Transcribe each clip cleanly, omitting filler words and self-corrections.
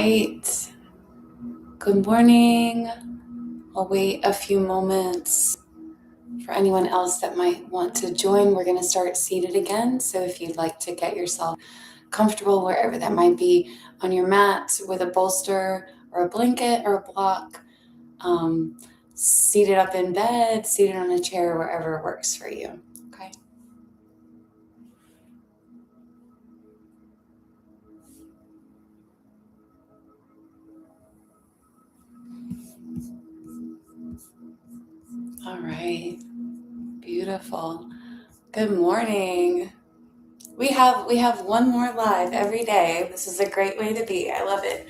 right. Good morning. I'll wait a few moments for anyone else that might want to join. We're going to start seated again. So if you'd like to get yourself comfortable wherever that might be, on your mat with a bolster or a blanket or a block, seated up in bed, seated on a chair, wherever works for you. Okay. All right. Beautiful. Good morning. We have one more live every day. This is a great way to be. I love it.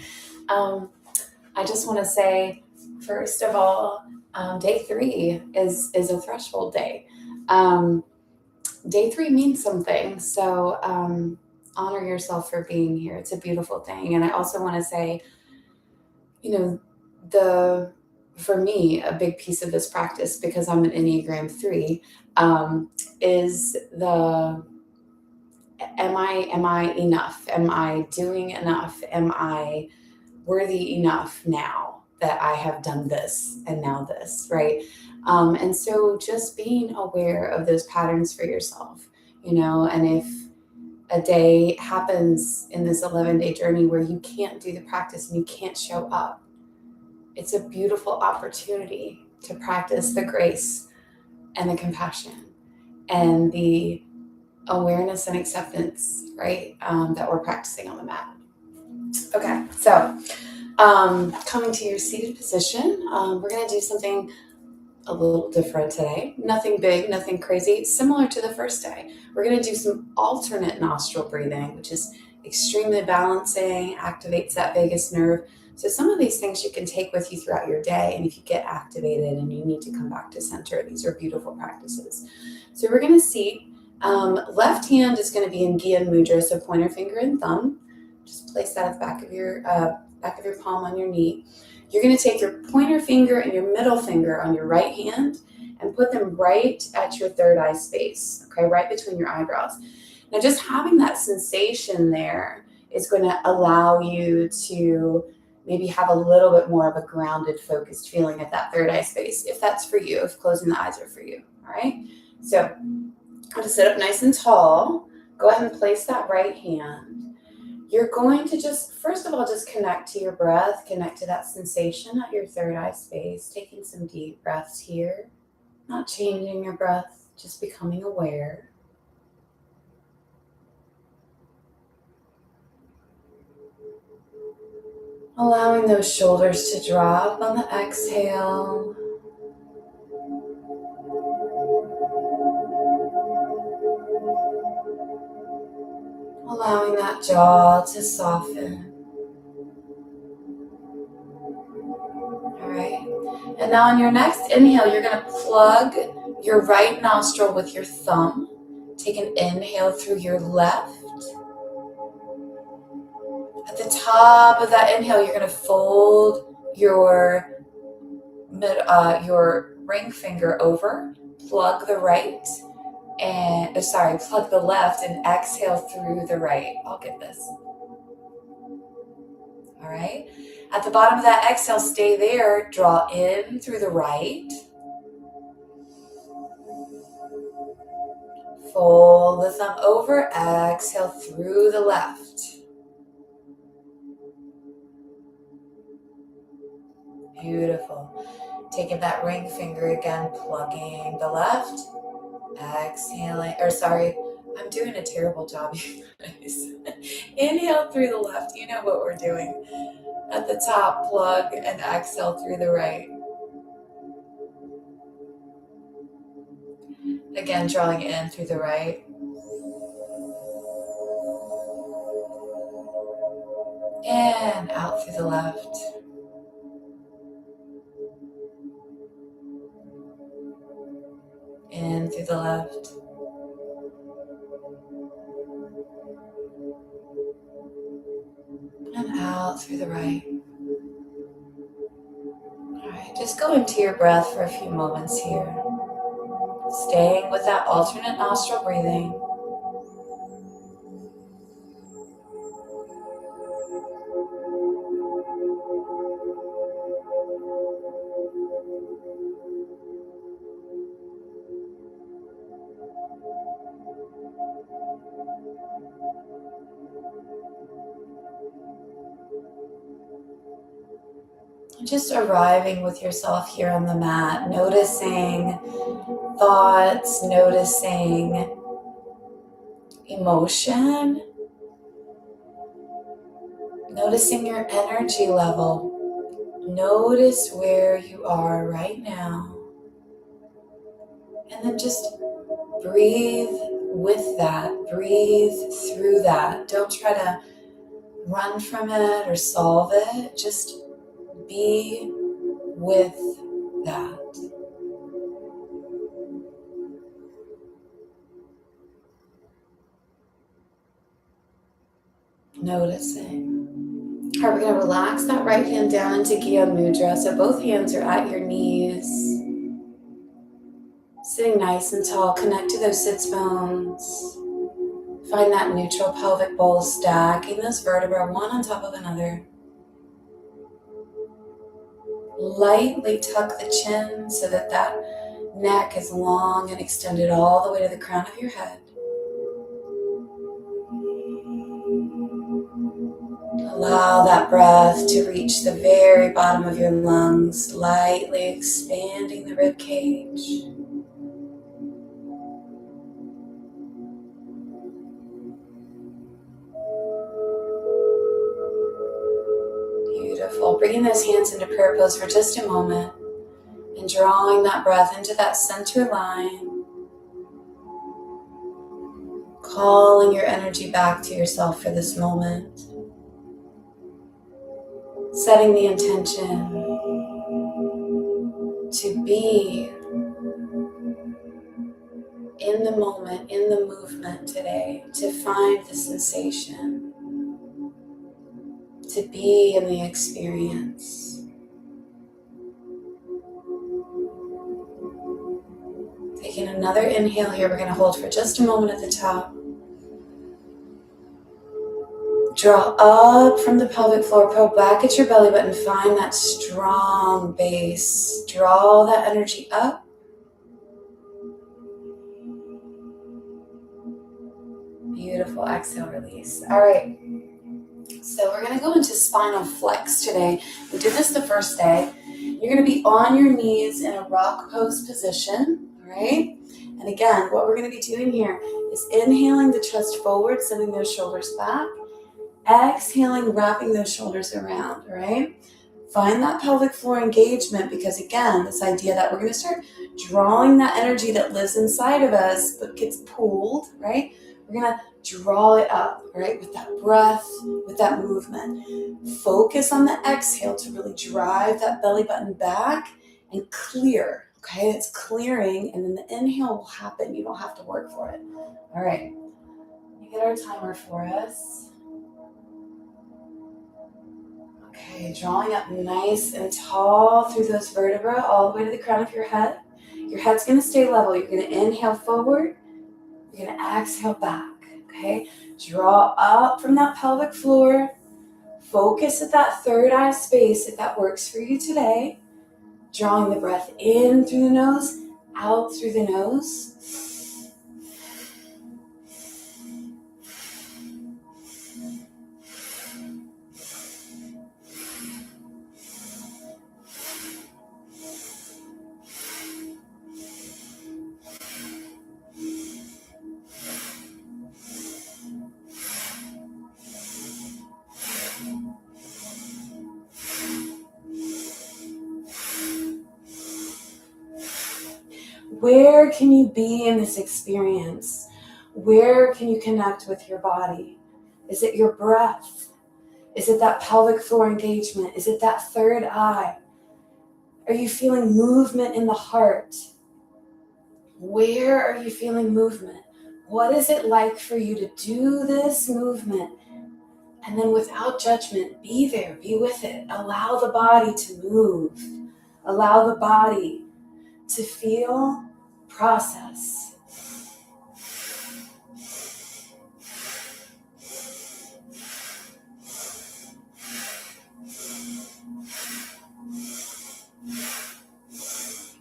I just want to say, first of all, day 3 is a threshold day. Day 3 means something. So honor yourself for being here. It's a beautiful thing. And I also want to say, for me, a big piece of this practice, because I'm an Enneagram 3, is am I enough? Am I doing enough? Am I worthy enough now that I have done this and now this, right? And so just being aware of those patterns for yourself, and if a day happens in this 11-day journey where you can't do the practice and you can't show up, it's a beautiful opportunity to practice the grace and the compassion and the awareness and acceptance, right? That we're practicing on the mat. Okay, so coming to your seated position, we're going to do something a little different today. Nothing big, nothing crazy, similar to the first day. We're going to do some alternate nostril breathing, which is extremely balancing, activates that vagus nerve. So some of these things you can take with you throughout your day, and if you get activated and you need to come back to center, these are beautiful practices. So we're going to seat. Left hand is going to be in Gyan Mudra, so pointer finger and thumb. Just place that at the back of your palm on your knee. You're going to take your pointer finger and your middle finger on your right hand and put them right at your third eye space, okay, right between your eyebrows. Now, just having that sensation there is going to allow you to maybe have a little bit more of a grounded, focused feeling at that third eye space, if that's for you, if closing the eyes are for you, all right? So to sit up nice and tall, go ahead and place that right hand. You're going to just, first of all, just connect to your breath, connect to that sensation at your third eye space, taking some deep breaths here, not changing your breath, just becoming aware. Allowing those shoulders to drop on the exhale. Allowing that jaw to soften. All right. And now on your next inhale, you're going to plug your right nostril with your thumb. Take an inhale through your left. At the top of that inhale, you're going to fold your ring finger over, plug the right, plug the left, and exhale through the right. I'll get this. All right. At the bottom of that exhale, stay there. Draw in through the right. Fold the thumb over. Exhale through the left. Beautiful. Taking that ring finger again, plugging the left. Exhaling, I'm doing a terrible job, you guys. Inhale through the left. You know what we're doing. At the top, plug and exhale through the right. Again, drawing in through the right. And out through the left. In through the left. And out through the right. All right, just go into your breath for a few moments here. Staying with that alternate nostril breathing. Just arriving with yourself here on the mat, noticing thoughts, noticing emotion, noticing your energy level. Notice where you are right now. And then just breathe with that. Breathe through that. Don't try to run from it or solve it. Just be with that. Noticing. All right, we're going to relax that right hand down into Gyan Mudra. So both hands are at your knees. Sitting nice and tall. Connect to those sits bones. Find that neutral pelvic bowl, stacking those vertebrae one on top of another. Lightly tuck the chin so that that neck is long and extended all the way to the crown of your head. Allow that breath to reach the very bottom of your lungs, lightly expanding the rib cage. Beautiful. Bringing those hands into prayer pose for just a moment and drawing that breath into that center line. Calling your energy back to yourself for this moment. Setting the intention to be in the moment, in the movement today, to find the sensation, to be in the experience. Taking another inhale here, we're going to hold for just a moment at the top. Draw up from the pelvic floor, pull back at your belly button, find that strong base. Draw that energy up. Beautiful, exhale, release. All right, so we're gonna go into spinal flex today. We did this the first day. You're gonna be on your knees in a rock pose position, all right? And again, what we're gonna be doing here is inhaling the chest forward, sending those shoulders back. Exhaling, wrapping those shoulders around, all right? Find that pelvic floor engagement because again, this idea that we're gonna start drawing that energy that lives inside of us but gets pulled, right? We're gonna draw it up, right? With that breath, with that movement. Focus on the exhale to really drive that belly button back and clear, okay? It's clearing and then the inhale will happen. You don't have to work for it. All right, let me get our timer for us. Okay, drawing up nice and tall through those vertebrae all the way to the crown of your head. Your head's gonna stay level. You're gonna inhale forward. You're gonna exhale back, okay? Draw up from that pelvic floor. Focus at that third eye space if that works for you today. Drawing the breath in through the nose, out through the nose. Where can you be in this experience? Where can you connect with your body? Is it your breath? Is it that pelvic floor engagement? Is it that third eye? Are you feeling movement in the heart? Where are you feeling movement? What is it like for you to do this movement? And then without judgment, be there, be with it. Allow the body to move. Allow the body to feel, process.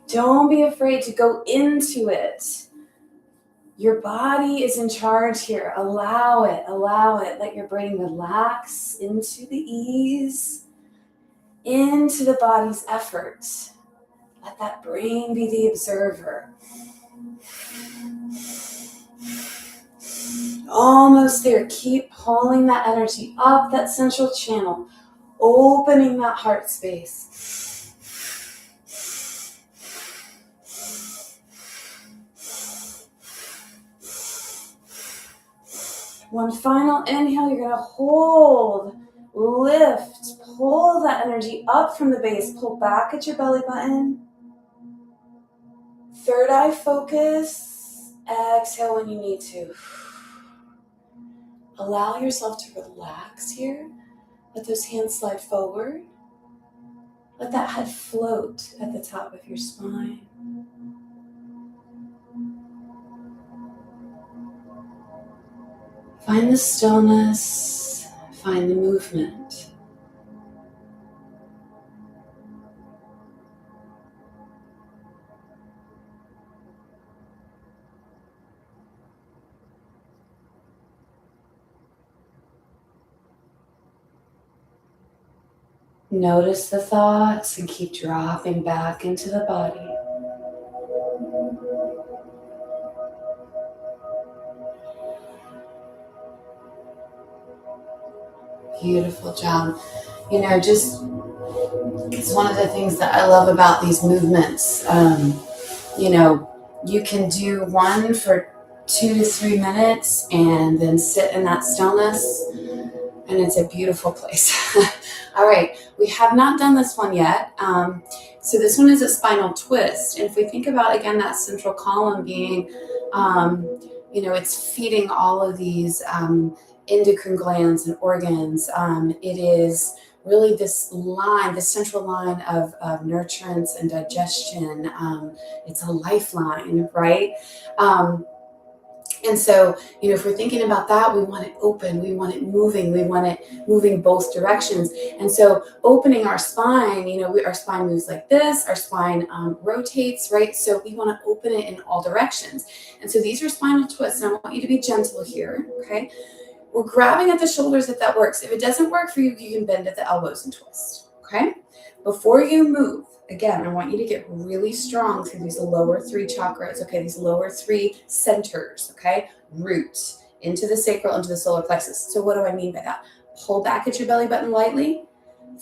Don't be afraid to go into it. Your body is in charge here. Allow it, allow it. Let your brain relax into the ease, into the body's effort. Let that brain be the observer. Almost there. Keep pulling that energy up that central channel, opening that heart space. One final inhale, you're going to hold, lift, pull that energy up from the base, pull back at your belly button. Third eye focus, exhale when you need to. Allow yourself to relax here. Let those hands slide forward. Let that head float at the top of your spine. Find the stillness, find the movement. Notice the thoughts and keep dropping back into the body. Beautiful job. Just it's one of the things that I love about these movements. You can do one for 2 to 3 minutes and then sit in that stillness, and it's a beautiful place. All right, we have not done this one yet. So this one is a spinal twist. And if we think about, again, that central column being, it's feeding all of these endocrine glands and organs. It is really this central line of nurturance and digestion. It's a lifeline, right? And so, if we're thinking about that, we want it open, we want it moving, we want it moving both directions. And so opening our spine, our spine moves like this, our spine rotates, right? So we want to open it in all directions. And so these are spinal twists, and I want you to be gentle here, okay? We're grabbing at the shoulders if that works. If it doesn't work for you, you can bend at the elbows and twist, okay? Before you move, again, I want you to get really strong through these lower 3 chakras, okay? These lower 3 centers, okay? Root into the sacral, into the solar plexus. So what do I mean by that? Pull back at your belly button lightly,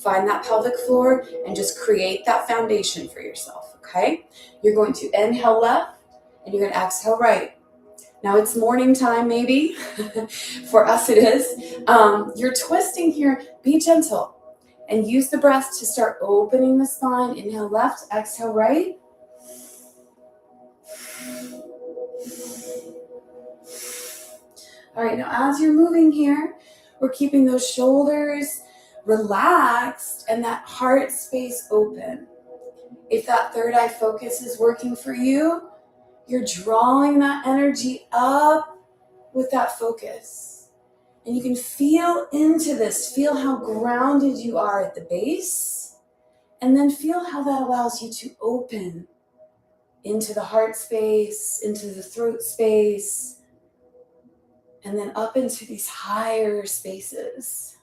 find that pelvic floor, and just create that foundation for yourself, okay? You're going to inhale left, and you're going to exhale right. Now it's morning time, maybe. For us it is. You're twisting here. Be gentle. And use the breath to start opening the spine. Inhale left, exhale right. All right, now as you're moving here, we're keeping those shoulders relaxed and that heart space open. If that third eye focus is working for you, you're drawing that energy up with that focus. And you can feel into this, feel how grounded you are at the base, and then feel how that allows you to open into the heart space, into the throat space, and then up into these higher spaces.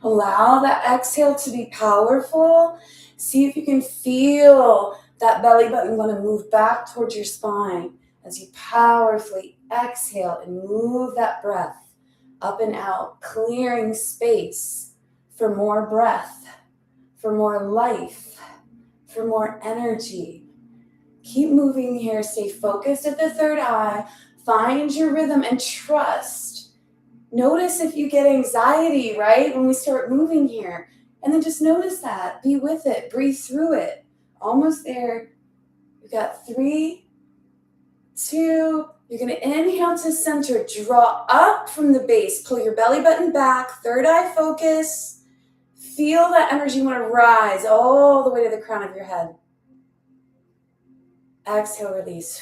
Allow that exhale to be powerful. See if you can feel that belly button want to move back towards your spine as you powerfully exhale and move that breath up and out, clearing space for more breath, for more life, for more energy. Keep moving here. Stay focused at the third eye. Find your rhythm and trust. Notice if you get anxiety, right, when we start moving here. And then just notice that. Be with it. Breathe through it. Almost there. We've got 3, 2. You're going to inhale to center. Draw up from the base. Pull your belly button back. Third eye focus. Feel that energy want to rise all the way to the crown of your head. Exhale, release.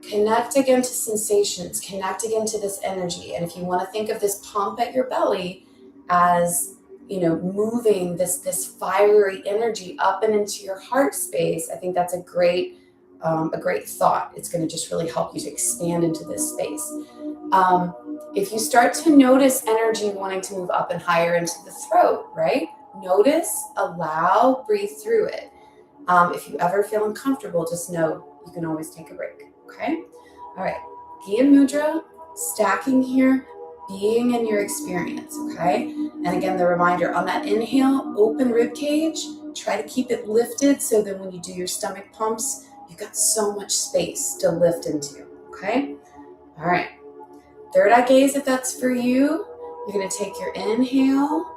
Connect again to sensations, connect again to this energy. And if you want to think of this pump at your belly as, moving this fiery energy up and into your heart space, I think that's a great thought. It's going to just really help you to expand into this space. If you start to notice energy wanting to move up and higher into the throat, right? Notice, allow, breathe through it. If you ever feel uncomfortable, just know you can always take a break, okay? All right, Gyan Mudra, stacking here, being in your experience, okay? And again, the reminder, on that inhale, open rib cage, try to keep it lifted so that when you do your stomach pumps, you've got so much space to lift into, okay? All right, third eye gaze, if that's for you, you're gonna take your inhale,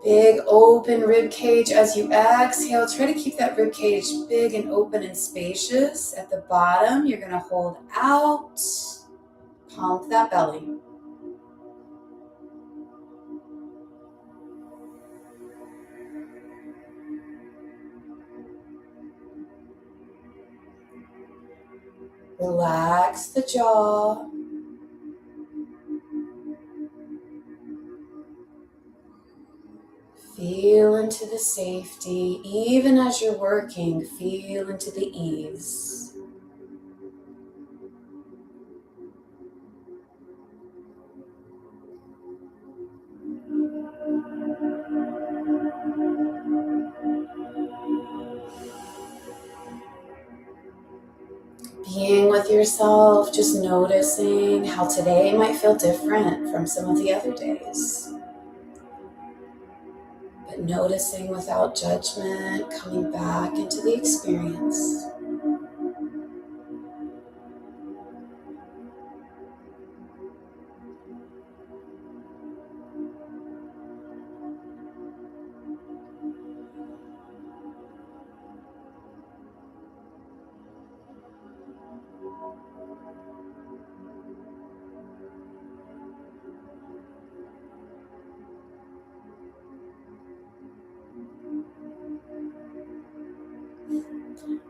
big open rib cage. As you exhale, try to keep that rib cage big and open and spacious. At the bottom, you're going to hold out, pump that belly. Relax the jaw. Feel into the safety. Even as you're working, feel into the ease. Being with yourself, just noticing how today might feel different from some of the other days. But noticing without judgment, coming back into the experience.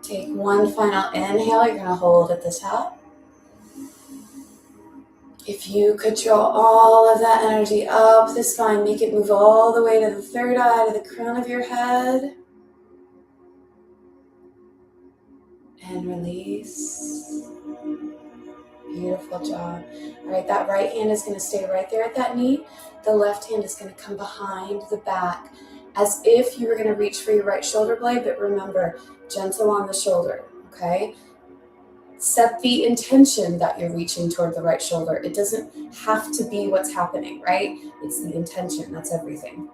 Take one final inhale, you're going to hold at the top. If you could draw all of that energy up the spine, make it move all the way to the third eye, to the crown of your head. And release. Beautiful job. All right, that right hand is going to stay right there at that knee. The left hand is going to come behind the back as if you were going to reach for your right shoulder blade, but remember, gentle on the shoulder, okay? Set the intention that you're reaching toward the right shoulder. It doesn't have to be what's happening, right? It's the intention, that's everything.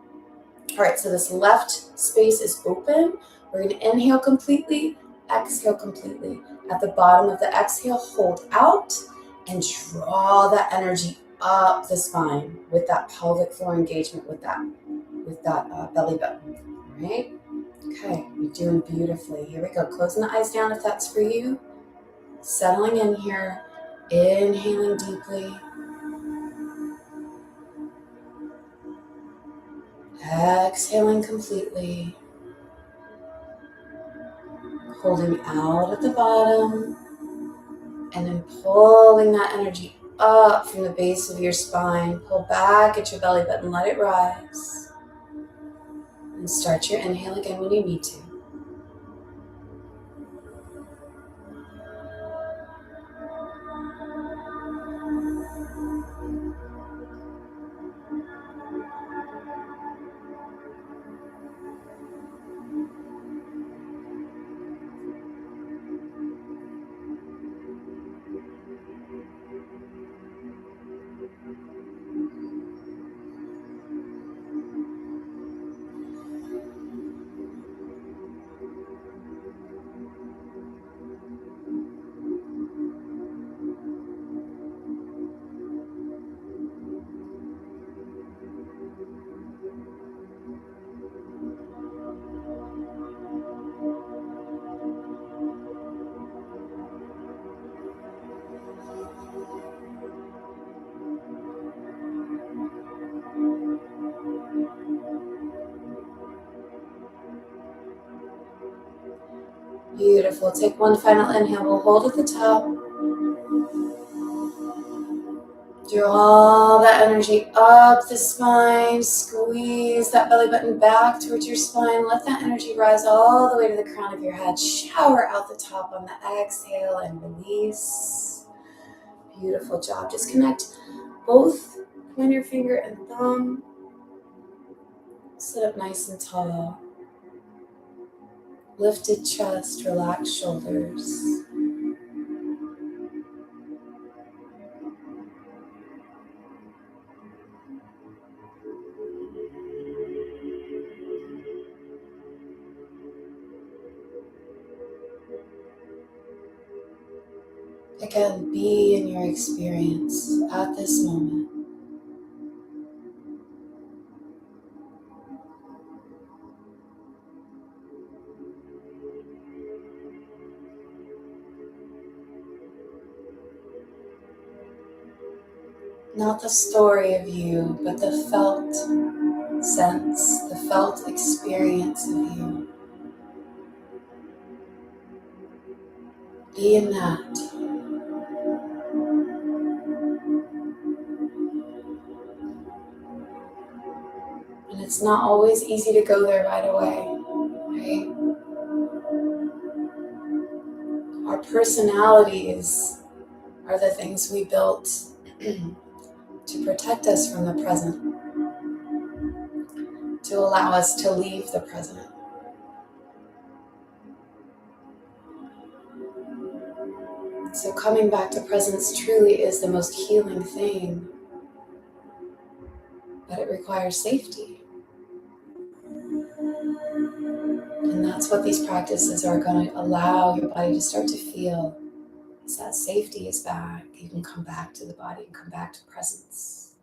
All right, so this left space is open. We're going to inhale completely, exhale completely. At the bottom of the exhale, hold out and draw that energy up the spine with that pelvic floor engagement, with that belly button. All right? Okay, you're doing beautifully. Here we go. Closing the eyes down if that's for you. Settling in here, inhaling deeply. Exhaling completely. Holding out at the bottom. And then pulling that energy up from the base of your spine. Pull back at your belly button, let it rise. And start your inhale again when you need to. Beautiful. Take one final inhale. We'll hold at the top. Draw all that energy up the spine. Squeeze that belly button back towards your spine. Let that energy rise all the way to the crown of your head. Shower out the top on the exhale and release. Beautiful job. Just connect both pointer finger and thumb. Sit up nice and tall. Lifted chest, relaxed shoulders. Again, be in your experience at this moment. Not the story of you, but the felt sense, the felt experience of you. Be in that. And it's not always easy to go there right away, right? Our personalities are the things we built to protect us from the present, to allow us to leave the present. So coming back to presence truly is the most healing thing, but it requires safety. And that's what these practices are going to allow your body to start to feel, is that safety is back. You can come back to the body and come back to presence.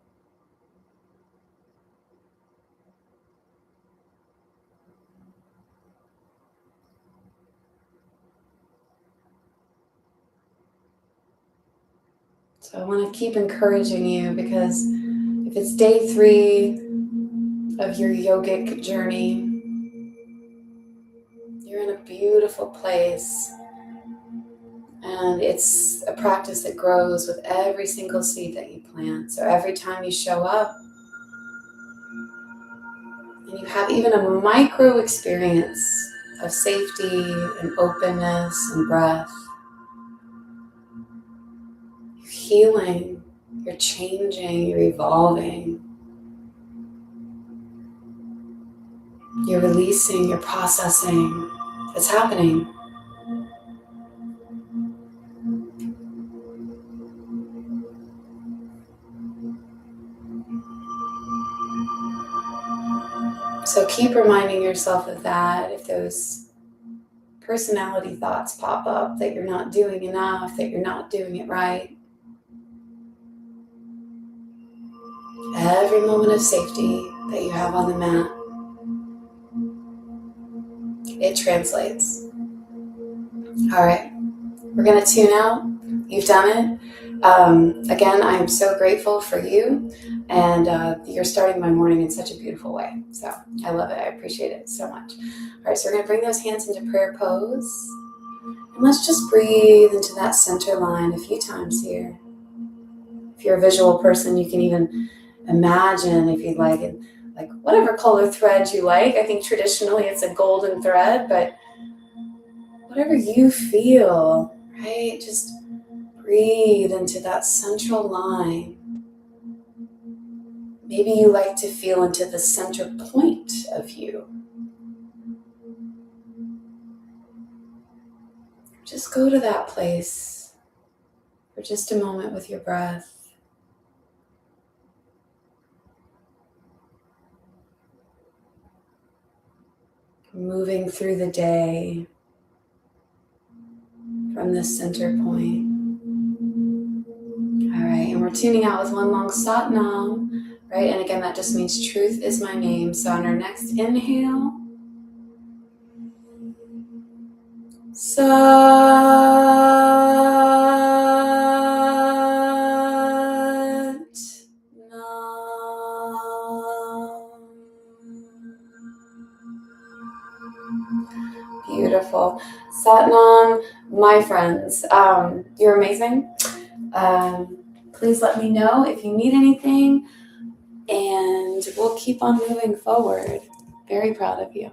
So I want to keep encouraging you, because if it's day 3 of your yogic journey, you're in a beautiful place. And it's a practice that grows with every single seed that you plant. So every time you show up and you have even a micro experience of safety and openness and breath, you're healing, you're changing, you're evolving, you're releasing, you're processing. It's happening. So keep reminding yourself of that. If those personality thoughts pop up that you're not doing enough, that you're not doing it right, every moment of safety that you have on the mat, it translates. All right, we're going to tune out. You've done it. Again, I am so grateful for you, and you're starting my morning in such a beautiful way. So I love it. I appreciate it so much. All right, so we're going to bring those hands into prayer pose. And let's just breathe into that center line a few times here. If you're a visual person, you can even imagine, if you'd like whatever color thread you like. I think traditionally it's a golden thread, but whatever you feel, right? Just breathe into that central line. Maybe you like to feel into the center point of you. Just go to that place for just a moment with your breath. Moving through the day from this center point. All right, and we're tuning out with one long Sat Nam, right? And again, that just means truth is my name. So on our next inhale, Sat Nam. Beautiful. Satnam, my friends, you're amazing. Please let me know if you need anything, and we'll keep on moving forward. Very proud of you.